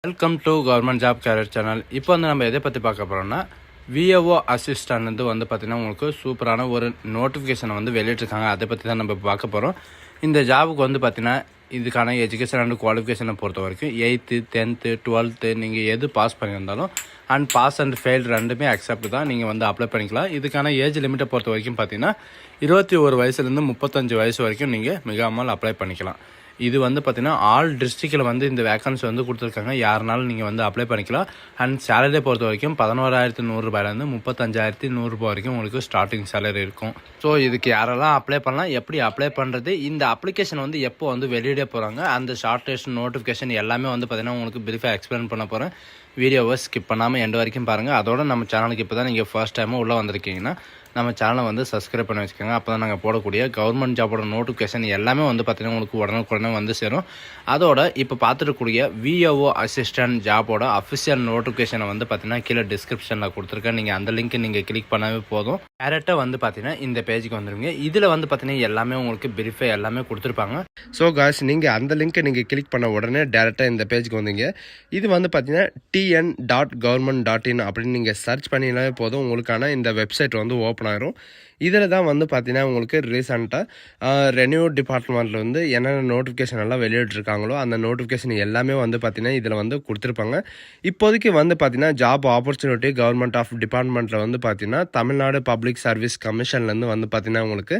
Welcome to government job career channel. இப்போ வந்து நம்ம எதை பற்றி பார்க்க போகிறோம்னா, விஏஓ அசிஸ்டன்ட் வந்து பார்த்தீங்கன்னா உங்களுக்கு சூப்பரான ஒரு நோட்டிஃபிகேஷனை வந்து வெளியிட்டிருக்காங்க. அதை பற்றி தான் நம்ம பார்க்க போகிறோம். இந்த ஜாபுக்கு வந்து பார்த்தீங்கன்னா இதுக்கான எஜுகேஷன் அண்ட் குவாலிஃபிகேஷனை பொறுத்த வரைக்கும் 8th 10th 12th நீங்கள் எது பாஸ் பண்ணியிருந்தாலும் அண்ட் பாஸ் அண்ட் ஃபெயில் ரெண்டுமே அக்செப்ட் தான். நீங்கள் வந்து அப்ளை பண்ணிக்கலாம். இதுக்கான ஏஜ் லிமிட்டை பொறுத்த வரைக்கும் பார்த்தீங்கன்னா 21 வயசுலேருந்து 35 வயசு வரைக்கும் நீங்கள் மிகாமல் அப்ளை பண்ணிக்கலாம். இது வந்து பார்த்தீங்கன்னா ஆல் டிஸ்ட்ரிக்டில் வந்து இந்த வேக்கன்சி வந்து கொடுத்துருக்காங்க. யாருனாலும் நீங்கள் வந்து அப்ளை பண்ணிக்கலாம். அண்ட் சேலரியை பொறுத்த வரைக்கும் 11,100 ரூபாயிலேருந்து 35,100 ரூபாய் வரைக்கும் உங்களுக்கு ஸ்டார்டிங் சேலரி இருக்கும். ஸோ இதுக்கு யாரெல்லாம் அப்ளை பண்ணலாம், எப்படி அப்ளை பண்ணுறது, இந்த அப்ளிகேஷன் வந்து எப்போ வந்து வெளியிட போகிறாங்க, அந்த ஷார்ட்டேஷன் நோட்டிஃபிகேஷன் எல்லாமே வந்து பார்த்தீங்கன்னா உங்களுக்கு பிரீஃபாக எக்ஸ்பிளைன் பண்ண போகிறேன். வீடியோவை ஸ்கிப் பண்ணாமல் எண்டு வரைக்கும் பாருங்கள். அதோட நம்ம சேனலுக்கு இப்போ தான் நீங்கள் ஃபர்ஸ்ட் டைமாக உள்ளே வந்திருக்கீங்கன்னா நம்ம சேனலை வந்து சப்ஸ்கிரைப் பண்ணி வச்சுக்கோங்க. அப்போ தான் நாங்கள் போடக்கூடிய கவர்மெண்ட் ஜாபோட நோட்டிஃபிகேஷன் எல்லாமே வந்து பார்த்திங்கன்னா உங்களுக்கு உடனுக்குடனே வந்து சேரும். அதோட இப்போ பார்த்துருக்கூடிய விஏஓ அசிஸ்டன்ட் ஜாபோட அஃபிஷியல் நோட்டிஃபிகேஷனை வந்து பார்த்திங்கன்னா கீழே டிஸ்கிரிப்ஷனில் கொடுத்துருக்கேன். நீங்கள் அந்த லிங்க்கை நீங்கள் கிளிக் பண்ணவே போதும். டேரெக்டாக வந்து பார்த்திங்கன்னா இந்த பேஜுக்கு வந்துடுங்க. இதில் வந்து பார்த்திங்கன்னா எல்லாமே உங்களுக்கு பிரீஃபை எல்லாமே கொடுத்துருப்பாங்க. ஸோ காய்ஸ், நீங்கள் அந்த லிங்க்கை நீங்கள் கிளிக் பண்ண உடனே டேரெக்டாக இந்த பேஜுக்கு வந்தீங்க. இது வந்து பார்த்திங்கன்னா tn.government.in அப்படின்னு நீங்கள் சர்ச் பண்ணினாலே போதும். உங்களுக்கான இந்த வெப்சைட் வந்து ஓப்பன் ஆயிரும். இதில் தான் வந்து பார்த்தீங்கன்னா உங்களுக்கு ரீசெண்டாக ரெனியூ டிபார்ட்மெண்ட்டில் வந்து என்னென்ன நோட்டிஃபிகேஷன் எல்லாம் வெளியிட்ருக்காங்களோ அந்த நோட்டிஃபிகேஷன் எல்லாமே வந்து பார்த்தீங்கன்னா இதில் வந்து கொடுத்துருப்பாங்க. இப்போதைக்கு வந்து பார்த்தீங்கன்னா ஜாப் ஆப்பர்ச்சுனிட்டி கவர்மெண்ட் ஆஃப் டிபார்ட்மெண்ட்டில் வந்து பார்த்தீங்கன்னா தமிழ்நாடு பப்ளிக் சர்வீஸ் கமிஷன்லேருந்து வந்து பார்த்தீங்கன்னா உங்களுக்கு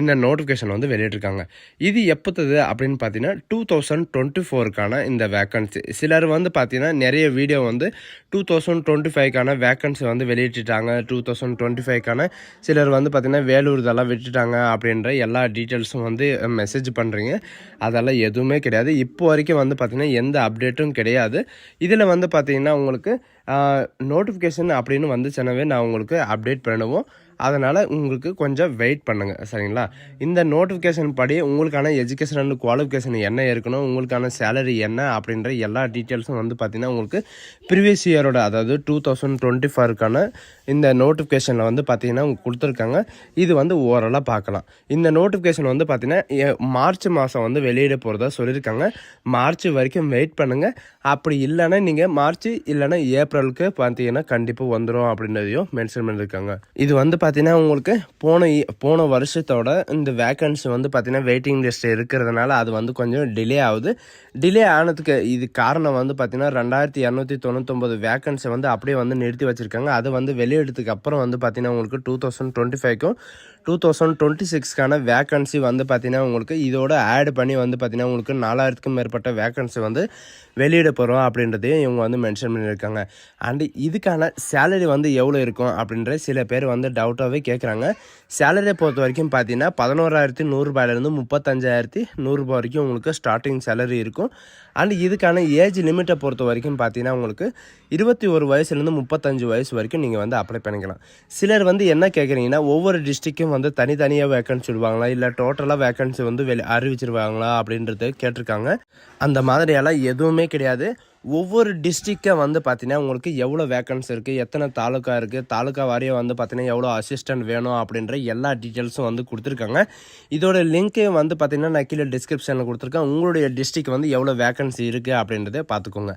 இந்த நோட்டிஃபிகேஷன் வந்து வெளியிட்ருக்காங்க. இது எப்போது அப்படின்னு பார்த்தீங்கன்னா 2024க்கான இந்த வேக்கன்சி. சிலர் வந்து பார்த்தீங்கன்னா நிறைய வீடியோ வந்து 2025க்கான வேக்கன்சி வந்து வெளியிட்டுட்டாங்க. 2025க்கான சிலர் வந்து பார்த்தீங்கன்னா வேலூர் இதெல்லாம் விட்டுட்டாங்க அப்படின்ற எல்லா டீட்டெயில்ஸும் வந்து மெசேஜ் பண்ணுறீங்க. அதெல்லாம் எதுவுமே கிடையாது. இப்போ வரைக்கும் வந்து பார்த்தீங்கன்னா எந்த அப்டேட்டும் கிடையாது. இதில் வந்து பார்த்தீங்கன்னா உங்களுக்கு நோட்டிஃபிகேஷன் அப்படின்னு வந்துச்சுனாவே நான் உங்களுக்கு அப்டேட் பண்ணுவோம். அதனால் உங்களுக்கு கொஞ்சம் வெயிட் பண்ணுங்கள், சரிங்களா? இந்த நோட்டிஃபிகேஷன் படி உங்களுக்கான எஜுகேஷன் அண்ட் குவாலிஃபிகேஷன் என்ன இருக்கணும், உங்களுக்கான சேலரி என்ன அப்படின்ற எல்லா டீட்டெயில்ஸும் வந்து பார்த்திங்கன்னா உங்களுக்கு ப்ரீவியஸ் இயரோட, அதாவது 2024க்கான இந்த நோட்டிஃபிகேஷனில் வந்து பார்த்திங்கன்னா கொடுத்துருக்காங்க. இது வந்து ஓரளவு பார்க்கலாம். இந்த நோட்டிஃபிகேஷன் வந்து பார்த்திங்கன்னா மார்ச் மாதம் வந்து வெளியிட போகிறதா சொல்லியிருக்காங்க. மார்ச் வரைக்கும் வெயிட் பண்ணுங்கள். அப்படி இல்லைன்னா நீங்கள் மார்ச் இல்லைன்னா ஏப்ரலுக்கு பார்த்தீங்கன்னா கண்டிப்பாக வந்துடும் அப்படின்றதையும் மென்ஷன் பண்ணியிருக்காங்க. இது வந்து பார்த்தீங்கன்னா உங்களுக்கு போன வருஷத்தோட இந்த வேக்கன்சி வந்து பார்த்தீங்கன்னா வெயிட்டிங் லிஸ்ட் இருக்கிறதுனால அது வந்து கொஞ்சம் டிலே ஆகுது. டிலே ஆனதுக்கு இது காரணம் வந்து பார்த்தீங்கன்னா 2,299 வேக்கன்சி வந்து அப்படியே வந்து நிறுத்தி வச்சுருக்காங்க. அது வந்து வெளியிடத்துக்கு அப்புறம் வந்து பார்த்தீங்கன்னா உங்களுக்கு 2025க்கும் 2026க்கான வேக்கன்சி வந்து பார்த்தீங்கன்னா உங்களுக்கு இதோட ஆட் பண்ணி வந்து பார்த்தீங்கன்னா உங்களுக்கு 4,000க்கும் மேற்பட்ட வேக்கன்சி வந்து வெளியிட போகிறோம் அப்படின்றதையும் இவங்க வந்து மென்ஷன் பண்ணியிருக்காங்க. அண்டு இதுக்கான சேலரி வந்து எவ்வளோ இருக்கும் அப்படின்ற சில பேர் வந்து டவுட்டாகவே கேட்குறாங்க. சேலரியை பொறுத்த வரைக்கும் பார்த்தீங்கன்னா 11,100 ரூபாயிலேருந்து 35,100 ரூபாய் வரைக்கும் உங்களுக்கு ஸ்டார்டிங் சேலரி இருக்கும். அண்ட் இதுக்கான ஏஜ் லிமிட்டை பொறுத்த வரைக்கும் பார்த்தீங்கன்னா உங்களுக்கு 21 வயசுலேருந்து 35 வயசு வரைக்கும் நீங்கள் வந்து அப்ளை பண்ணிக்கலாம். சிலர் வந்து என்ன கேட்குறீங்கன்னா, ஒவ்வொரு டிஸ்ட்ரிக்டும் வந்து தனித்தனியாக வேக்கன்சி விடுவாங்களா, இல்லை டோட்டலாக வேக்கன்சி வந்து அறிவிச்சிருவாங்களா அப்படின்றது கேட்டிருக்காங்க. அந்த மாதிரியெல்லாம் எதுவுமே கிடையாது. ஒவ்வொரு டிஸ்ட்ரிக்டை வந்து பார்த்தீங்கன்னா உங்களுக்கு எவ்வளோ வேக்கன்சி இருக்குது, எத்தனை தாலுக்கா இருக்குது, தாலுக்கா வாரியாக வந்து பார்த்தீங்கன்னா எவ்வளோ அசிஸ்டன்ட் வேணும் அப்படின்ற எல்லா டீட்டெயில்ஸும் வந்து கொடுத்துருக்காங்க. இதோட லிங்க்கையும் வந்து பார்த்தீங்கன்னா நான் கீழே டிஸ்கிரிப்ஷனில் கொடுத்துருக்கேன். உங்களுடைய டிஸ்ட்ரிக்ட் வந்து எவ்வளோ வேக்கன்சி இருக்குது அப்படின்றத பார்த்துக்கோங்க.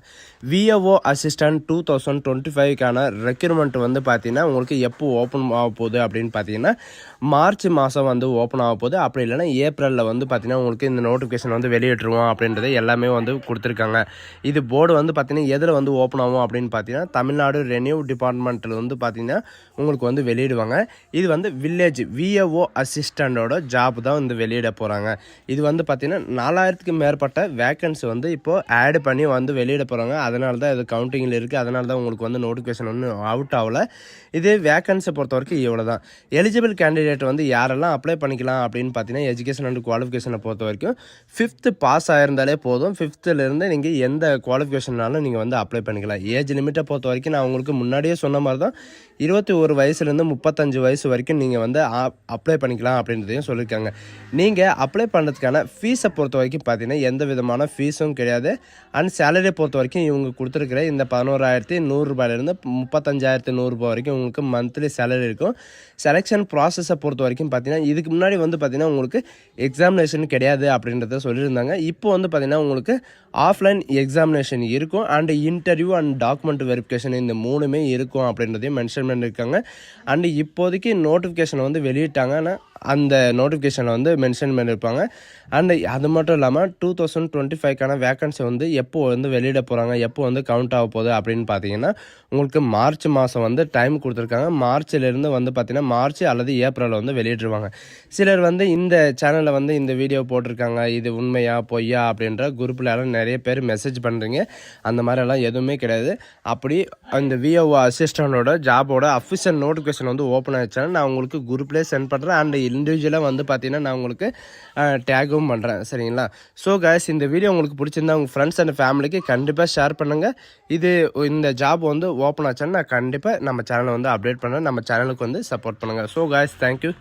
விஏஓ அசிஸ்டன்ட் 2025க்கான ரெக்ரூட்மெண்ட் வந்து பார்த்தீங்கன்னா உங்களுக்கு எப்போ ஓப்பன் ஆக போகுது அப்படின்னு பார்த்தீங்கன்னா மார்ச் மாதம் வந்து ஓப்பன் ஆக போகுது. அப்படி இல்லைன்னா ஏப்ரலில் வந்து பார்த்தீங்கன்னா உங்களுக்கு இந்த நோட்டிஃபிகேஷன் வந்து வெளியிட்டுருவோம் அப்படின்றத எல்லாமே வந்து கொடுத்துருக்காங்க. இது போர்டு வந்து பார்த்தீங்கன்னா எதில் வந்து ஓப்பன் ஆகும் அப்படின்னு பார்த்தீங்கன்னா தமிழ்நாடு ரெனியூ டிபார்ட்மெண்ட்டில் வந்து பார்த்தீங்கன்னா உங்களுக்கு வந்து வெளியிடுவாங்க. இது வந்து வில்லேஜ் விஏஓ அசிஸ்டண்டோட ஜாப் தான் வந்து வெளியிட போகிறாங்க. இது வந்து பார்த்தீங்கன்னா 4,000க்கும் மேற்பட்ட வேக்கன்சி வந்து இப்போது ஆட் பண்ணி வந்து வெளியிட போகிறாங்க. அதனால தான் இது கவுண்டிங்கில் இருக்குது. அதனால தான் உங்களுக்கு வந்து நோட்டிஃபிகேஷன் ஒன்றும் அவுட் ஆகலை. இது வேக்கன்ஸை பொறுத்த வரைக்கும் இவ்வளோ தான். எலிஜிபிள் கேண்டிடேட் வந்து யாரெல்லாம் அப்ளை பண்ணிக்கலாம் அப்படின்னு பார்த்தீங்கன்னா எஜுகேஷன் அண்ட் குவாலிஃபிகேஷனை பொறுத்த வரைக்கும் 5th பாஸ் ஆயிருந்தாலே போதும். 5thலேருந்து நீங்கள் எந்த குவாலிஃபிகேஷனாலும் நீங்கள் வந்து அப்ளை பண்ணிக்கலாம். ஏஜ் லிமிட்டை பொறுத்த வரைக்கும் நான் உங்களுக்கு முன்னாடியே சொன்ன மாதிரி தான் 21 வயசுலேருந்து 35 வயசு வரைக்கும் நீங்கள் வந்து அப்ளை பண்ணிக்கலாம் அப்படின்றதையும் சொல்லியிருக்காங்க. நீங்கள் அப்ளை பண்ணுறதுக்கான ஃபீஸை பொறுத்த வரைக்கும் பார்த்தீங்கன்னா எந்த விதமான ஃபீஸும் கிடையாது. அண்ட் சேலரியை பொறுத்த வரைக்கும் இவங்க கொடுத்துருக்கிற இந்த 11,100 ரூபாயிலேருந்து 35,100 ரூபாய் வரைக்கும் உங்களுக்கு மந்த்லி சேலரி இருக்கும். செலெக்ஷன் ப்ராசஸை பொறுத்த வரைக்கும் பார்த்தீங்கன்னா இதுக்கு முன்னாடி வந்து பார்த்தீங்கன்னா உங்களுக்கு எக்ஸாமினேஷன் கிடையாது அப்படின்றத சொல்லியிருந்தாங்க. இப்போ வந்து பார்த்தீங்கன்னா உங்களுக்கு ஆஃப்லைன் எக்ஸாமினேஷன் இருக்கும் and interview and document verification இந்த 3மே இருக்கும் அப்படின்றதையும் மென்ஷன் பண்ணியிருக்காங்க. அண்டு இப்போதைக்கு நோட்டிஃபிகேஷனை வந்து வெளியிட்டாங்கன்னா அந்த நோட்டிஃபிகேஷனில் வந்து மென்ஷன் பண்ணியிருப்பாங்க. அண்டு அது மட்டும் இல்லாமல் 2025க்கான வேக்கன்சி வந்து எப்போ வந்து வெளியிட போகிறாங்க, எப்போ வந்து கவுண்ட் ஆக போகுது அப்படின்னு பார்த்தீங்கன்னா உங்களுக்கு மார்ச் மாதம் வந்து டைம் கொடுத்துருக்காங்க. மார்ச்சிலேருந்து வந்து பார்த்திங்கன்னா மார்ச் அல்லது ஏப்ரலில் வந்து வெளியிட்ருவாங்க. சிலர் வந்து இந்த சேனலில் வந்து இந்த வீடியோ போட்டிருக்காங்க, இது உண்மையா பொய்யா அப்படின்ற குரூப்பில் எல்லாம் நிறைய பேர் மெசேஜ் பண்ணுறீங்க. அந்த மாதிரிலாம் எதுவுமே கிடையாது. அப்படி அந்த விஓஓ அசிஸ்டண்டோட ஜாபோட அஃபிஷியல் நோட்டிஃபிகேஷன் வந்து ஓப்பன் ஆகிடுச்சாலும் நான் உங்களுக்கு குரூப்லேயே சென்ட் பண்ணுறேன். அண்ட் இண்டிவிஜுவலாக வந்து பார்த்தீங்கன்னா நான் உங்களுக்கு டேகும் பண்ணுறேன். சரிங்களா? ஸோ கைஸ், இந்த வீடியோ உங்களுக்கு பிடிச்சிருந்தா உங்கள் ஃப்ரெண்ட்ஸ் அண்ட் ஃபேமிலிக்கு கண்டிப்பாக ஷேர் பண்ணுங்கள். இந்த ஜாப் வந்து ஓப்பன் ஆச்சுன்னா நான் கண்டிப்பாக நம்ம சேனலை வந்து அப்டேட் பண்ணுறேன். நம்ம சேனலுக்கு வந்து சப்போர்ட் பண்ணுங்கள். So guys, thank you.